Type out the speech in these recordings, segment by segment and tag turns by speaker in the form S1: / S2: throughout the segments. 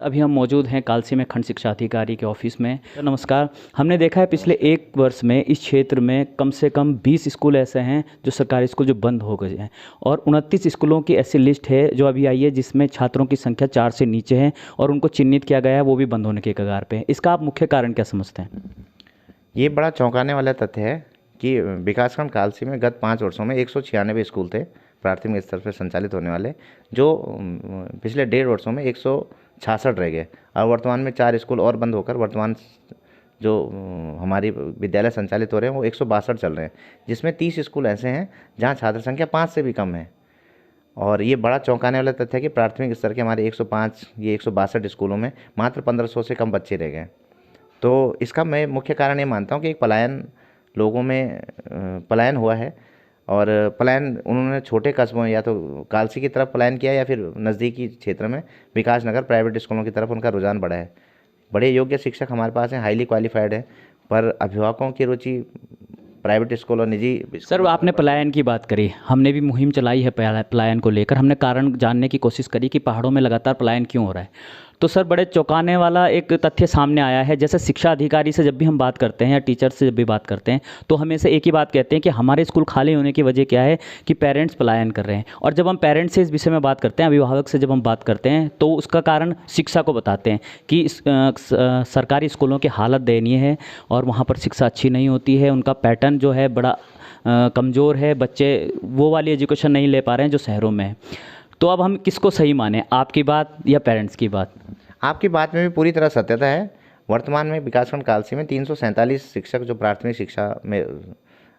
S1: अभी हम मौजूद हैं कालसी में खंड शिक्षा अधिकारी के ऑफिस में। नमस्कार। हमने देखा है पिछले एक वर्ष में इस क्षेत्र में कम से कम 20 स्कूल ऐसे हैं जो सरकारी स्कूल जो बंद हो गए हैं और 29 स्कूलों की ऐसी लिस्ट है जो अभी आई है जिसमें छात्रों की संख्या 4 से नीचे है और उनको चिन्हित किया गया है, वो भी बंद होने के कगार पे है। इसका आप मुख्य कारण क्या समझते हैं?
S2: ये बड़ा चौंकाने वाला तथ्य है कि विकासखंड कालसी में गत 5 वर्षों में 196 स्कूल थे प्राथमिक स्तर पर संचालित होने वाले, जो पिछले 1.5 वर्षों में 166 रह गए और वर्तमान में 4 स्कूल और बंद होकर वर्तमान जो हमारी विद्यालय संचालित हो रहे हैं वो 162 चल रहे हैं, जिसमें 30 स्कूल ऐसे हैं जहां छात्र संख्या 5 से भी कम है। और ये बड़ा चौंकाने वाला तथ्य है कि प्राथमिक स्तर के हमारे 105 ये 162 स्कूलों में मात्र 1500 से कम बच्चे रह गए। तो इसका मैं मुख्य कारण ये मानता हूँ कि एक पलायन लोगों में पलायन हुआ है और पलायन उन्होंने छोटे कस्बों या तो कालसी की तरफ पलायन किया या फिर नज़दीकी क्षेत्र में विकास नगर प्राइवेट स्कूलों की तरफ उनका रुझान बढ़ा है। बड़े योग्य शिक्षक हमारे पास हैं, हाईली क्वालिफाइड हैं, पर अभिभावकों की रुचि प्राइवेट स्कूल और निजी
S1: सर, आपने पलायन की बात करी। हमने भी मुहिम चलाई है पलायन को लेकर। हमने कारण जानने की कोशिश करी कि पहाड़ों में लगातार पलायन क्यों हो रहा है। तो सर, बड़े चौंकाने वाला एक तथ्य सामने आया है। जैसे शिक्षा अधिकारी से जब भी हम बात करते हैं या टीचर से जब भी बात करते हैं तो हमेशा एक ही बात कहते हैं कि हमारे स्कूल खाली होने की वजह क्या है कि पेरेंट्स पलायन कर रहे हैं। और जब हम पेरेंट्स से इस विषय में बात करते हैं, अभिभावक से जब हम बात करते हैं, तो उसका कारण शिक्षा को बताते हैं कि सरकारी स्कूलों की हालत दयनीय है और वहाँ पर शिक्षा अच्छी नहीं होती है। उनका पैटर्न जो है बड़ा कमज़ोर है। बच्चे वो वाली एजुकेशन नहीं ले पा रहे हैं जो शहरों में है। तो अब हम किसको सही माने, आपकी बात या पेरेंट्स की बात?
S2: आपकी बात में भी पूरी तरह सत्यता है। वर्तमान में विकासखंड कालसी में 347 शिक्षक जो प्राथमिक शिक्षा में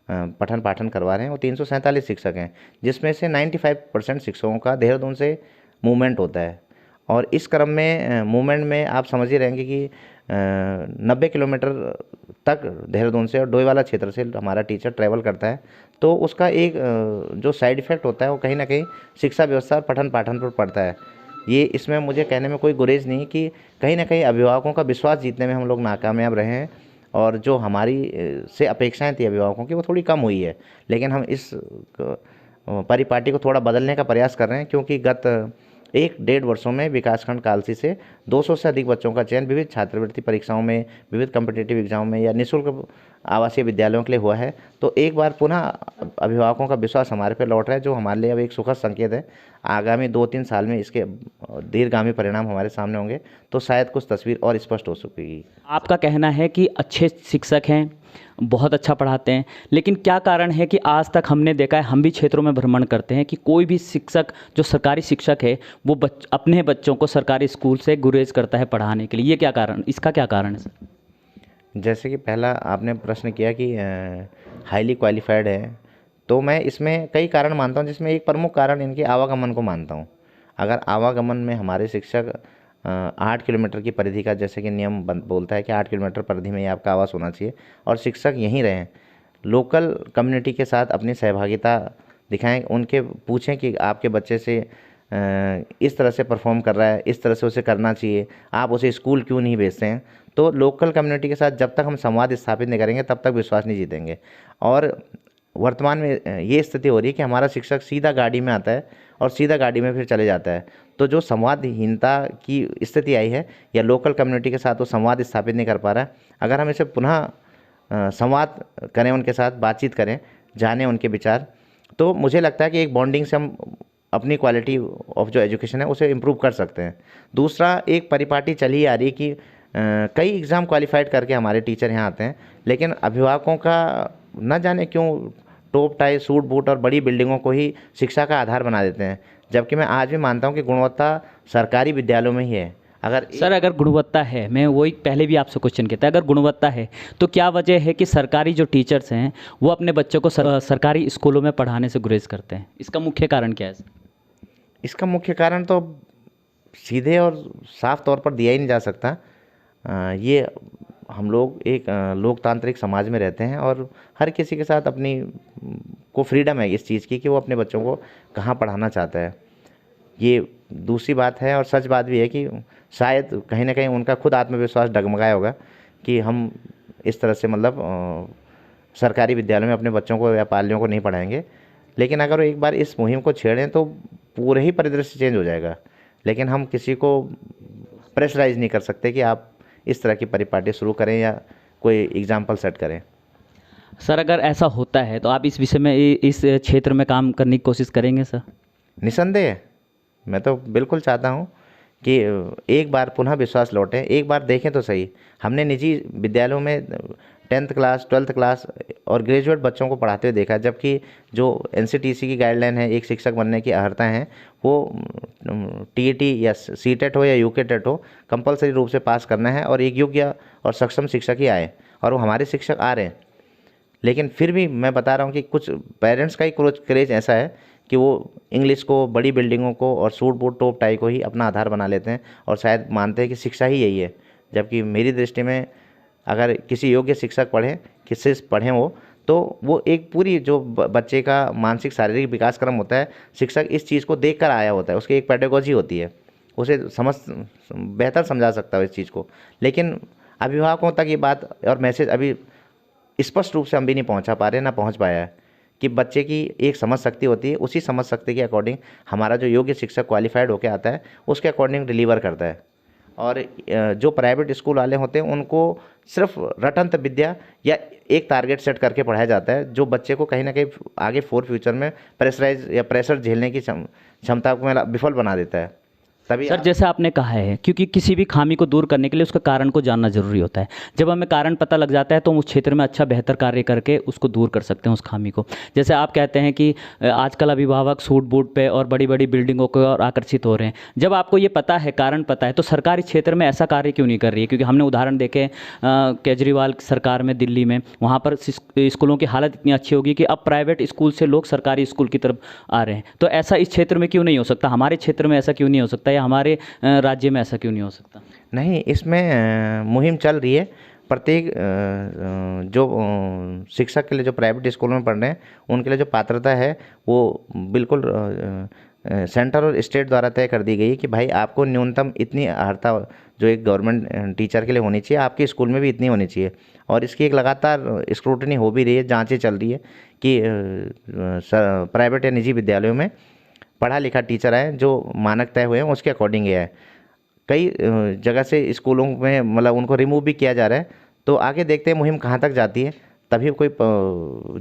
S2: पठन पाठन करवा रहे हैं वो 347 शिक्षक हैं, जिसमें से 95% शिक्षकों का देहरादून से मूवमेंट होता है। और इस क्रम में मूवमेंट में आप समझ ही रहेंगे कि 90 किलोमीटर तक देहरादून से और डोईवाला क्षेत्र से हमारा टीचर ट्रैवल करता है। तो उसका एक जो साइड इफ़ेक्ट होता है वो कहीं ना कहीं शिक्षा व्यवस्था और पठन पाठन पर पड़ता है। ये इसमें मुझे कहने में कोई गुरेज नहीं कि कहीं ना कहीं अभिभावकों का विश्वास जीतने में हम लोग नाकामयाब रहे हैं और जो हमारी से अपेक्षाएं थी अभिभावकों की वो थोड़ी कम हुई है। लेकिन हम इस परिपाटी को थोड़ा बदलने का प्रयास कर रहे हैं, क्योंकि गत 1-1.5 वर्षों में विकासखंड कालसी से 200 से अधिक बच्चों का चयन विविध छात्रवृत्ति परीक्षाओं में, विविध कॉम्पिटिटिव एग्जाम में या निःशुल्क आवासीय विद्यालयों के लिए हुआ है। तो एक बार पुनः अभिभावकों का विश्वास हमारे पे लौट रहा है, जो हमारे लिए अब एक सुखद संकेत है। आगामी 2-3 साल में इसके दीर्घगामी परिणाम हमारे सामने होंगे तो शायद कुछ तस्वीर और स्पष्ट हो सकेगी।
S1: आपका कहना है कि अच्छे शिक्षक हैं, बहुत अच्छा पढ़ाते हैं, लेकिन क्या कारण है कि आज तक हमने देखा है, हम भी क्षेत्रों में भ्रमण करते हैं, कि कोई भी शिक्षक जो सरकारी शिक्षक है वो अपने बच्चों को सरकारी स्कूल से गुरेज करता है पढ़ाने के लिए? ये क्या कारण, इसका क्या कारण है सर?
S2: जैसे कि पहला आपने प्रश्न किया कि हाईली क्वालिफाइड है, तो मैं इसमें कई कारण मानता हूँ, जिसमें एक प्रमुख कारण इनके आवागमन को मानता हूँ। अगर आवागमन में हमारे शिक्षक 8 किलोमीटर की परिधि का, जैसे कि नियम बोलता है कि 8 किलोमीटर परिधि में ही आपका आवास होना चाहिए, और शिक्षक यहीं रहें, लोकल कम्युनिटी के साथ अपनी सहभागिता दिखाएं, उनके पूछें कि आपके बच्चे से इस तरह से परफॉर्म कर रहा है, इस तरह से उसे करना चाहिए, आप उसे स्कूल क्यों नहीं भेजते हैं। तो लोकल कम्युनिटी के साथ जब तक हम संवाद स्थापित नहीं करेंगे तब तक विश्वास नहीं जीतेंगे। और वर्तमान में ये स्थिति हो रही है कि हमारा शिक्षक सीधा गाड़ी में आता है और सीधा गाड़ी में फिर चले जाता है। तो जो संवादहीनता की स्थिति आई है, या लोकल कम्युनिटी के साथ वो संवाद स्थापित नहीं कर पा रहा है, अगर हम इसे पुनः संवाद करें, उनके साथ बातचीत करें, जानें उनके विचार, तो मुझे लगता है कि एक बॉन्डिंग से हम अपनी क्वालिटी ऑफ जो एजुकेशन है उसे इम्प्रूव कर सकते हैं। दूसरा, एक परिपाटी चली आ रही है कि कई एग्ज़ाम क्वालिफाइड करके हमारे टीचर यहाँ आते हैं, लेकिन अभिभावकों का न जाने क्यों टॉप टाई सूट बूट और बड़ी बिल्डिंगों को ही शिक्षा का आधार बना देते हैं, जबकि मैं आज भी मानता हूँ कि गुणवत्ता सरकारी विद्यालयों में ही है।
S1: अगर गुणवत्ता है, मैं वही पहले भी आपसे क्वेश्चन किया था, अगर गुणवत्ता है तो क्या वजह है कि सरकारी जो टीचर्स हैं वो अपने बच्चों को सरकारी स्कूलों में पढ़ाने से गुरेज करते हैं? इसका मुख्य कारण क्या है सर?
S2: इसका मुख्य कारण तो सीधे और साफ तौर पर दिया ही नहीं जा सकता। ये हम लोग एक लोकतांत्रिक समाज में रहते हैं और हर किसी के साथ अपनी को फ्रीडम है इस चीज़ की कि वो अपने बच्चों को कहाँ पढ़ाना चाहता है। ये दूसरी बात है, और सच बात भी है कि शायद कहीं ना कहीं उनका खुद आत्मविश्वास डगमगाया होगा कि हम इस तरह से मतलब सरकारी विद्यालय में अपने बच्चों को या पालियों को नहीं पढ़ाएंगे। लेकिन अगर वो एक बार इस मुहिम को छेड़ें तो पूरे ही परिदृश्य चेंज हो जाएगा। लेकिन हम किसी को प्रेशराइज नहीं कर सकते कि आप इस तरह की परिपाटी शुरू करें या कोई एग्जाम्पल सेट करें।
S1: सर अगर ऐसा होता है तो आप इस विषय में इस क्षेत्र में काम करने की कोशिश करेंगे सर?
S2: निसंदेह मैं तो बिल्कुल चाहता हूँ कि एक बार पुनः विश्वास लौटे, एक बार देखें तो सही। हमने निजी विद्यालयों में 10th क्लास 12th क्लास और ग्रेजुएट बच्चों को पढ़ाते हुए देखा, जबकि जो एनसीटीसी की गाइडलाइन है एक शिक्षक बनने की अर्हता है वो टीईटी या सीटेट हो या यूकेटेट हो, कंपलसरी रूप से पास करना है और एक योग्य और सक्षम शिक्षक ही आए, और वो हमारे शिक्षक आ रहे हैं। लेकिन फिर भी मैं बता रहा हूँ कि कुछ पेरेंट्स का ही क्रेज ऐसा है कि वो इंग्लिश को, बड़ी बिल्डिंगों को और सूट बूट टॉप टाई को ही अपना आधार बना लेते हैं और शायद मानते हैं कि शिक्षा ही यही है। जबकि मेरी दृष्टि में अगर किसी योग्य शिक्षक पढ़े, किससे पढ़ें वो एक पूरी जो बच्चे का मानसिक शारीरिक विकास क्रम होता है, शिक्षक इस चीज़ को देख कर आया होता है, उसकी एक पेडागोजी होती है, उसे बेहतर समझा सकता है इस चीज़ को। लेकिन अभिभावकों तक ये बात और मैसेज अभी स्पष्ट रूप से हम भी नहीं पहुंचा पा रहे, ना पहुंच पाया है कि बच्चे की एक समझ शक्ति होती है, उसी समझ शक्ति के अकॉर्डिंग हमारा जो योग्य शिक्षक क्वालिफाइड होकर आता है उसके अकॉर्डिंग डिलीवर करता है। और जो प्राइवेट स्कूल वाले होते हैं उनको सिर्फ रटंत विद्या या एक टारगेट सेट करके पढ़ाया जाता है, जो बच्चे को कहीं ना कहीं आगे फॉर फ्यूचर में प्रेशराइज या प्रेशर झेलने की क्षमता को विफल बना देता है। तभी
S1: सर जैसे आपने कहा है, क्योंकि किसी भी खामी को दूर करने के लिए उसका कारण को जानना जरूरी होता है। जब हमें कारण पता लग जाता है तो हम उस क्षेत्र में अच्छा बेहतर कार्य करके उसको दूर कर सकते हैं, उस खामी को। जैसे आप कहते हैं कि आजकल अभिभावक सूट बूट पे और बड़ी बड़ी बिल्डिंगों को और आकर्षित हो रहे हैं। जब आपको ये पता है, कारण पता है, तो सरकारी क्षेत्र में ऐसा कार्य क्यों नहीं कर रही है? क्योंकि हमने उदाहरण देखे केजरीवाल सरकार में दिल्ली में, वहाँ पर स्कूलों की हालत इतनी अच्छी होगी कि अब प्राइवेट स्कूल से लोग सरकारी स्कूल की तरफ आ रहे हैं। तो ऐसा इस क्षेत्र में क्यों नहीं हो सकता? हमारे क्षेत्र में ऐसा क्यों नहीं हो सकता, या हमारे राज्य में ऐसा क्यों नहीं हो सकता?
S2: नहीं, इसमें मुहिम चल रही है। प्रत्येक जो शिक्षक के लिए जो प्राइवेट स्कूलों में पढ़ रहे हैं उनके लिए जो पात्रता है वो बिल्कुल सेंटर और स्टेट द्वारा तय कर दी गई है कि भाई आपको न्यूनतम इतनी अर्हता जो एक गवर्नमेंट टीचर के लिए होनी चाहिए, आपके स्कूल में भी इतनी होनी चाहिए। और इसकी एक लगातार स्क्रूटनी हो भी रही है, जांचें चल रही है कि प्राइवेट या निजी विद्यालयों में पढ़ा लिखा टीचर आए, जो मानक तय हुए हैं उसके अकॉर्डिंग ये है। कई जगह से स्कूलों में मतलब उनको रिमूव भी किया जा रहा है। तो आगे देखते हैं मुहिम कहाँ तक जाती है। तभी कोई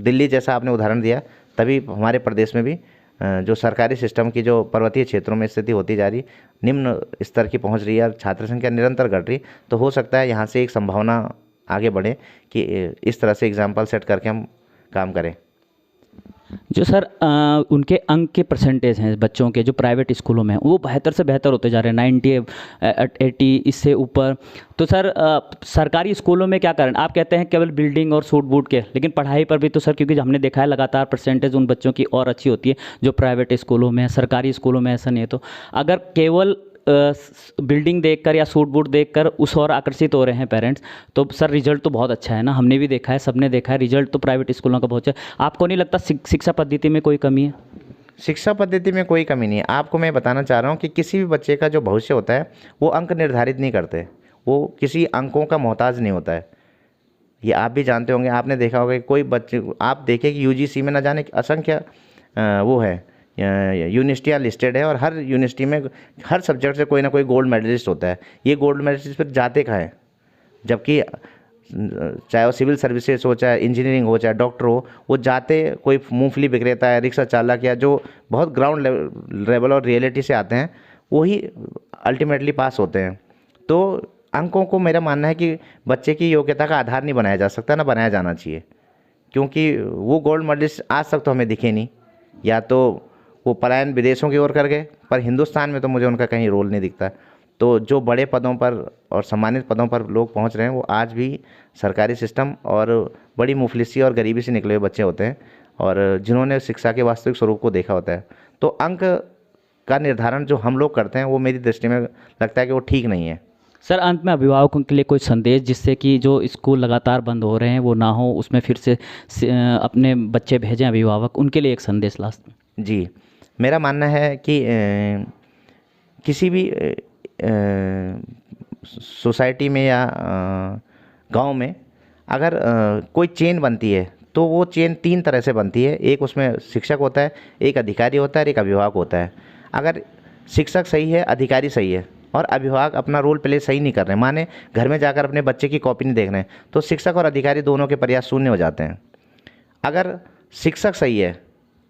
S2: दिल्ली जैसा आपने उदाहरण दिया, तभी हमारे प्रदेश में भी जो सरकारी सिस्टम की जो पर्वतीय क्षेत्रों में स्थिति होती जा रही, निम्न स्तर की पहुंच रही है और छात्र संख्या निरंतर घट रही, तो हो सकता है यहाँ से एक संभावना आगे बढ़े कि इस तरह से एग्जाम्पल सेट करके हम काम करें।
S1: जो सर उनके अंक के परसेंटेज हैं बच्चों के जो प्राइवेट स्कूलों में, वो बेहतर से बेहतर होते जा रहे हैं, 90 80 इससे ऊपर। तो सर सरकारी स्कूलों में क्या कारण? आप कहते हैं केवल बिल्डिंग और सूट बूट के, लेकिन पढ़ाई पर भी तो सर, क्योंकि हमने देखा है लगातार परसेंटेज उन बच्चों की और अच्छी होती है जो प्राइवेट स्कूलों में है, सरकारी स्कूलों में ऐसा नहीं है। तो अगर केवल बिल्डिंग देखकर या सूट बूट देखकर उस और आकर्षित हो रहे हैं पेरेंट्स, तो सर रिजल्ट तो बहुत अच्छा है ना, हमने भी देखा है, सबने देखा है, रिजल्ट तो प्राइवेट स्कूलों का बहुत अच्छा है। आपको नहीं लगता शिक्षा पद्धति में कोई कमी है?
S2: शिक्षा पद्धति में कोई कमी नहीं है। आपको मैं बताना चाह रहा हूँ कि किसी भी बच्चे का जो भविष्य होता है वो अंक निर्धारित नहीं करते, वो किसी अंकों का मोहताज नहीं होता है। ये आप भी जानते होंगे, आपने देखा होगा कि कोई बच्चे, आप देखें कि यूजीसी में न जाने असंख्य वो है यूनिवर्सिटियाँ लिस्टेड है और हर यूनिवर्सिटी में हर सब्जेक्ट से कोई ना कोई गोल्ड मेडलिस्ट होता है। ये गोल्ड मेडलिस्ट फिर जाते कहाँ हैं? जबकि चाहे वो सिविल सर्विसेज हो, चाहे इंजीनियरिंग हो, चाहे डॉक्टर हो, वो जाते कोई मूंगफली विक्रेता है, रिक्शा चालक या जो बहुत ग्राउंड लेवल और रियलिटी से आते हैं, वही अल्टीमेटली पास होते हैं। तो अंकों को मेरा मानना है कि बच्चे की योग्यता का आधार नहीं बनाया जा सकता, ना बनाया जाना चाहिए, क्योंकि वो गोल्ड मेडलिस्ट आज तक तो हमें दिखे नहीं, या तो वो पलायन विदेशों की ओर कर गए, पर हिंदुस्तान में तो मुझे उनका कहीं रोल नहीं दिखता। तो जो बड़े पदों पर और सम्मानित पदों पर लोग पहुंच रहे हैं वो आज भी सरकारी सिस्टम और बड़ी मुफलिसी और गरीबी से निकले हुए बच्चे होते हैं, और जिन्होंने शिक्षा के वास्तविक स्वरूप को देखा होता है। तो अंक का निर्धारण जो हम लोग करते हैं वो मेरी दृष्टि में लगता है कि वो ठीक नहीं है।
S1: सर अंत में अभिभावकों के लिए कोई संदेश, जिससे कि जो स्कूल लगातार बंद हो रहे हैं वो ना हो, उसमें फिर से अपने बच्चे भेजें अभिभावक, उनके लिए एक संदेश लास्ट में?
S2: जी, मेरा मानना है कि किसी भी सोसाइटी में या गांव में अगर कोई चेन बनती है तो वो चेन 3 तरह से बनती है। एक उसमें शिक्षक होता है, एक अधिकारी होता है और एक अभिभावक होता है। अगर शिक्षक सही है, अधिकारी सही है, और अभिभावक अपना रोल प्ले सही नहीं कर रहे हैं, माने घर में जाकर अपने बच्चे की कॉपी नहीं देख रहे हैं, तो शिक्षक और अधिकारी दोनों के प्रयास शून्य हो जाते हैं। अगर शिक्षक सही है,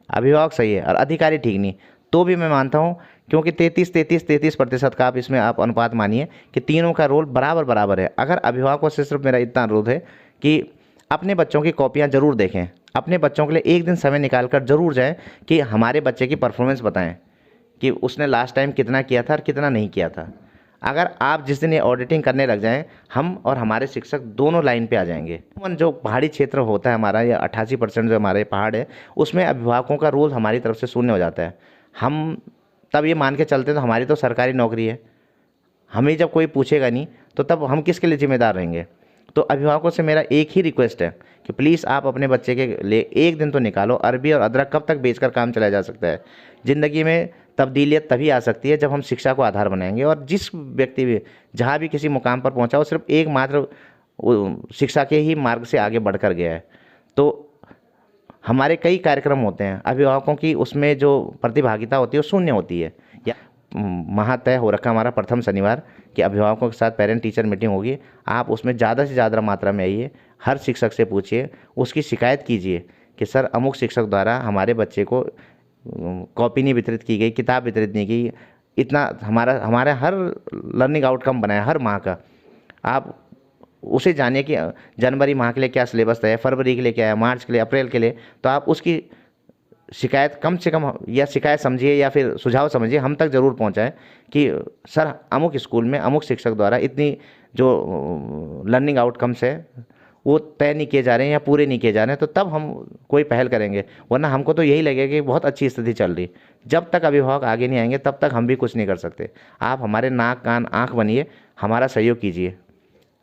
S2: अभिभावक सही है और अधिकारी ठीक नहीं, तो भी मैं मानता हूँ, क्योंकि 33% का आप इसमें आप अनुपात मानिए कि तीनों का रोल बराबर बराबर है। अगर अभिभावकों से सिर्फ मेरा इतना अनुरोध है कि अपने बच्चों की कॉपियाँ ज़रूर देखें, अपने बच्चों के लिए एक दिन समय निकाल कर ज़रूर जाएँ कि हमारे बच्चे की परफॉर्मेंस बताएं कि उसने लास्ट टाइम कितना किया था और कितना नहीं किया था। अगर आप जिस दिन ये ऑडिटिंग करने लग जाएं, हम और हमारे शिक्षक दोनों लाइन पे आ जाएंगे। जो पहाड़ी क्षेत्र होता है हमारा, या 88% जो हमारे पहाड़ है, उसमें अभिभावकों का रोल हमारी तरफ से शून्य हो जाता है। हम तब ये मान के चलते हैं तो हमारी तो सरकारी नौकरी है, हमें जब कोई पूछेगा नहीं तो तब हम किसके लिए जिम्मेदार रहेंगे। तो अभिभावकों से मेरा एक ही रिक्वेस्ट है कि प्लीज़ आप अपने बच्चे के लिए एक दिन तो निकालो। अरबी और अदरक कब तक बेचकर काम चलाया जा सकता है। ज़िंदगी में तब्दीलियत तभी आ सकती है जब हम शिक्षा को आधार बनाएंगे। और जिस व्यक्ति भी जहाँ भी किसी मुकाम पर पहुँचा, वो सिर्फ एकमात्र शिक्षा के ही मार्ग से आगे बढ़कर गया है। तो हमारे कई कार्यक्रम होते हैं, अभिभावकों की उसमें जो प्रतिभागिता होती है वो शून्य होती है। या महातय हो रखा हमारा प्रथम शनिवार कि अभिभावकों के साथ पेरेंट टीचर मीटिंग होगी। आप उसमें ज़्यादा से ज़्यादा मात्रा में आइए, हर शिक्षक से पूछिए, उसकी शिकायत कीजिए कि सर अमुक शिक्षक द्वारा हमारे बच्चे को कॉपी नहीं वितरित की गई, किताब वितरित नहीं की, इतना हमारा हर लर्निंग आउटकम बनाया हर माह का। आप उसे जानिए कि जनवरी माह के लिए क्या सिलेबस है, फरवरी के लिए क्या है, मार्च के लिए, अप्रैल के लिए। तो आप उसकी शिकायत कम से कम, या शिकायत समझिए या फिर सुझाव समझिए, हम तक ज़रूर पहुंचाएं कि सर अमुक स्कूल में अमुक शिक्षक द्वारा इतनी जो लर्निंग आउटकम्स है वो तय नहीं किए जा रहे हैं या पूरे नहीं किए जा रहे हैं, तो तब हम कोई पहल करेंगे। वरना हमको तो यही लगेगा कि बहुत अच्छी स्थिति चल रही। जब तक अभिभावक आगे नहीं आएंगे तब तक हम भी कुछ नहीं कर सकते। आप हमारे नाक कान आँख बनिए, हमारा सहयोग कीजिए,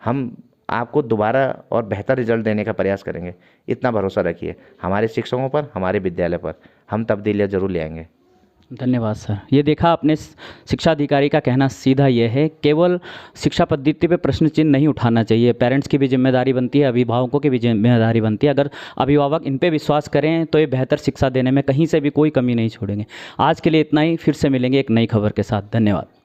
S2: हम आपको दोबारा और बेहतर रिजल्ट देने का प्रयास करेंगे। इतना भरोसा रखिए हमारे शिक्षकों पर, हमारे विद्यालय पर। हम तब्दीलियाँ ज़रूर ले आएंगे।
S1: धन्यवाद सर। ये देखा आपने, शिक्षा अधिकारी का कहना सीधा ये है, केवल शिक्षा पद्धति पे प्रश्न चिन्ह नहीं उठाना चाहिए। पेरेंट्स की भी जिम्मेदारी बनती है, अभिभावकों की भी जिम्मेदारी बनती है। अगर अभिभावक इन पे विश्वास करें तो ये बेहतर शिक्षा देने में कहीं से भी कोई कमी नहीं छोड़ेंगे। आज के लिए इतना ही, फिर से मिलेंगे एक नई खबर के साथ। धन्यवाद।